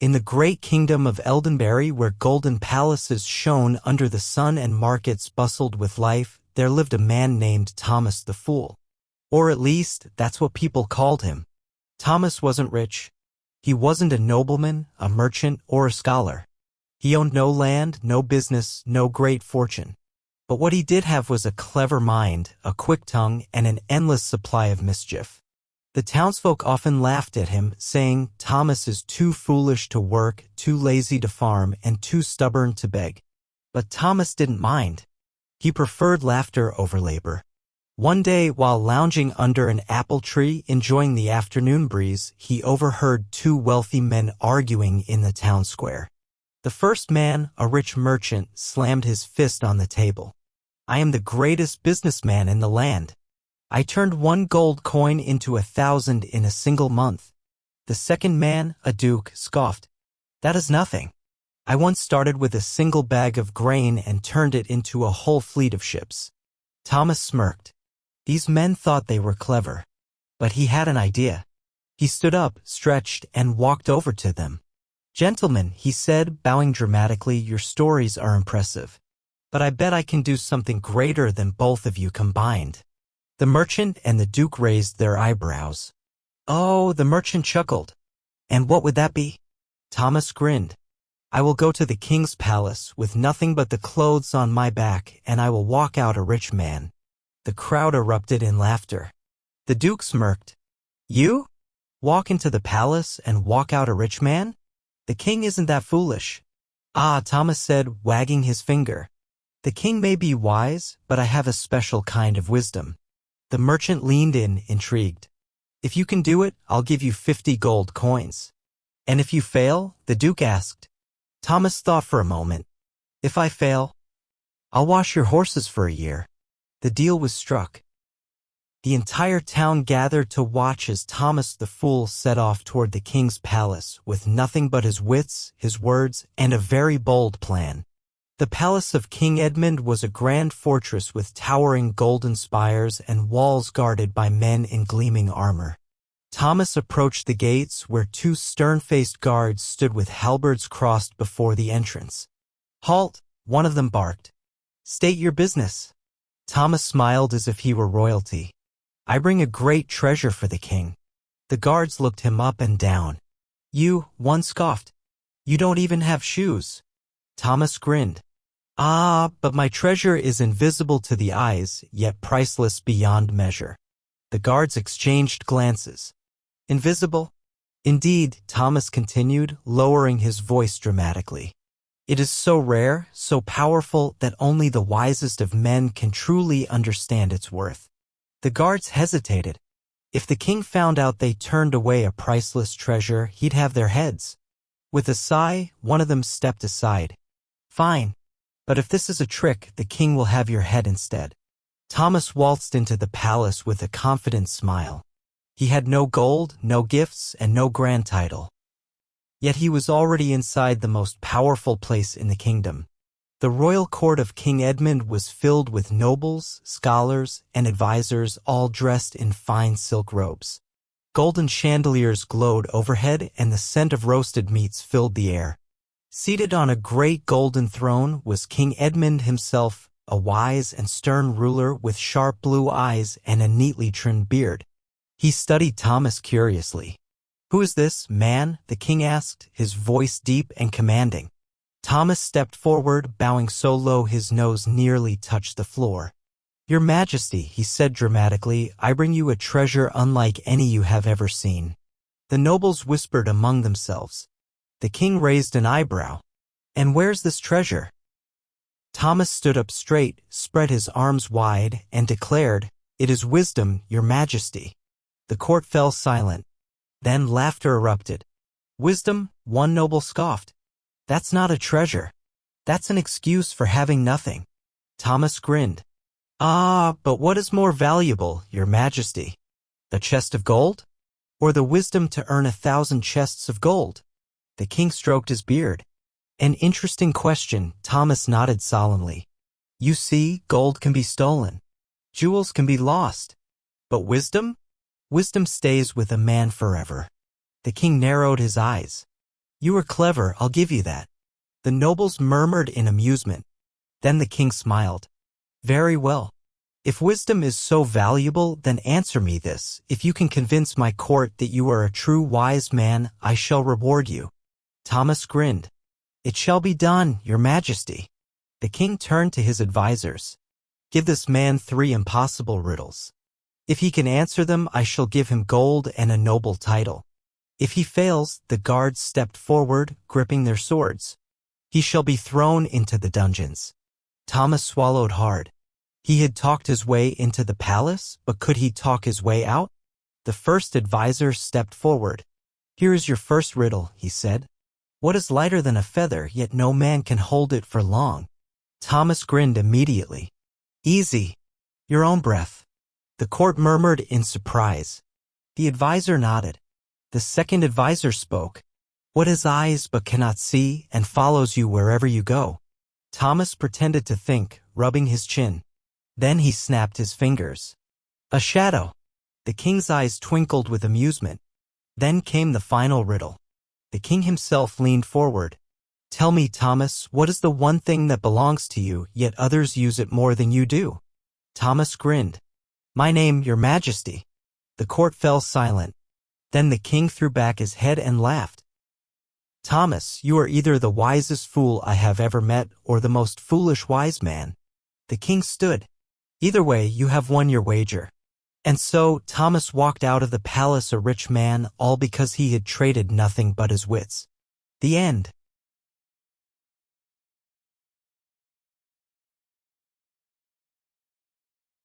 In the great kingdom of Eldenberry, where golden palaces shone under the sun and markets bustled with life, there lived a man named Thomas the Fool. Or at least, that's what people called him. Thomas wasn't rich. He wasn't a nobleman, a merchant, or a scholar. He owned no land, no business, no great fortune. But what he did have was a clever mind, a quick tongue, and an endless supply of mischief. The townsfolk often laughed at him, saying, "Thomas is too foolish to work, too lazy to farm, and too stubborn to beg." But Thomas didn't mind. He preferred laughter over labor. One day, while lounging under an apple tree, enjoying the afternoon breeze, he overheard two wealthy men arguing in the town square. The first man, a rich merchant, slammed his fist on the table. "I am the greatest businessman in the land. I turned 1 gold coin into 1,000 in a single month." The second man, a duke, scoffed. "That is nothing. I once started with a single bag of grain and turned it into a whole fleet of ships." Thomas smirked. These men thought they were clever. But he had an idea. He stood up, stretched, and walked over to them. "Gentlemen," he said, bowing dramatically, "your stories are impressive. But I bet I can do something greater than both of you combined." The merchant and the duke raised their eyebrows. "Oh," the merchant chuckled. "And what would that be?" Thomas grinned. "I will go to the king's palace with nothing but the clothes on my back, and I will walk out a rich man." The crowd erupted in laughter. The duke smirked. "You? Walk into the palace and walk out a rich man? The king isn't that foolish." "Ah," Thomas said, wagging his finger. "The king may be wise, but I have a special kind of wisdom." The merchant leaned in, intrigued. "If you can do it, I'll give you 50 gold coins." "And if you fail?" the duke asked. Thomas thought for a moment. "If I fail, I'll wash your horses for a year." The deal was struck. The entire town gathered to watch as Thomas the Fool set off toward the king's palace with nothing but his wits, his words, and a very bold plan. The palace of King Edmund was a grand fortress with towering golden spires and walls guarded by men in gleaming armor. Thomas approached the gates where two stern-faced guards stood with halberds crossed before the entrance. "Halt!" one of them barked. "State your business." Thomas smiled as if he were royalty. "I bring a great treasure for the king." The guards looked him up and down. "You," one scoffed. "You don't even have shoes." Thomas grinned. "Ah, but my treasure is invisible to the eyes, yet priceless beyond measure." The guards exchanged glances. "Invisible?" "Indeed," Thomas continued, lowering his voice dramatically. "It is so rare, so powerful, that only the wisest of men can truly understand its worth." The guards hesitated. If the king found out they turned away a priceless treasure, he'd have their heads. With a sigh, one of them stepped aside. "Fine. But if this is a trick, the king will have your head instead." Thomas waltzed into the palace with a confident smile. He had no gold, no gifts, and no grand title. Yet he was already inside the most powerful place in the kingdom. The royal court of King Edmund was filled with nobles, scholars, and advisors, all dressed in fine silk robes. Golden chandeliers glowed overhead, and the scent of roasted meats filled the air. Seated on a great golden throne was King Edmund himself, a wise and stern ruler with sharp blue eyes and a neatly trimmed beard. He studied Thomas curiously. "Who is this man?" the king asked, his voice deep and commanding. Thomas stepped forward, bowing so low his nose nearly touched the floor. "Your Majesty," he said dramatically, "I bring you a treasure unlike any you have ever seen." The nobles whispered among themselves. The king raised an eyebrow. "And where's this treasure?" Thomas stood up straight, spread his arms wide, and declared, "It is wisdom, Your Majesty." The court fell silent. Then laughter erupted. "Wisdom?" one noble scoffed. "That's not a treasure. That's an excuse for having nothing." Thomas grinned. "Ah, but what is more valuable, Your Majesty? The chest of gold? Or the wisdom to earn 1,000 chests of gold?" The king stroked his beard. "An interesting question," Thomas nodded solemnly. "You see, gold can be stolen. Jewels can be lost. But wisdom? Wisdom stays with a man forever." The king narrowed his eyes. You are clever, I'll give you that. The nobles murmured in amusement. Then the king smiled. Very well. If wisdom is so valuable, then answer me this. If you can convince my court that you are a true wise man, I shall reward you. Thomas grinned. It shall be done, your majesty. The king turned to his advisers. Give this man 3 impossible riddles. If he can answer them, I shall give him gold and a noble title. If he fails, the guards stepped forward, gripping their swords. He shall be thrown into the dungeons. Thomas swallowed hard. He had talked his way into the palace, but could he talk his way out? The first advisor stepped forward. Here is your first riddle, he said. What is lighter than a feather, yet no man can hold it for long? Thomas grinned immediately. Easy. Your own breath. The court murmured in surprise. The advisor nodded. The second advisor spoke. What has eyes but cannot see and follows you wherever you go? Thomas pretended to think, rubbing his chin. Then he snapped his fingers. A shadow. The king's eyes twinkled with amusement. Then came the final riddle. The king himself leaned forward. Tell me, Thomas, what is the one thing that belongs to you, yet others use it more than you do? Thomas grinned. My name, your majesty. The court fell silent. Then the king threw back his head and laughed. Thomas, you are either the wisest fool I have ever met or the most foolish wise man. The king stood. Either way, you have won your wager. And so, Thomas walked out of the palace a rich man, all because he had traded nothing but his wits. The end.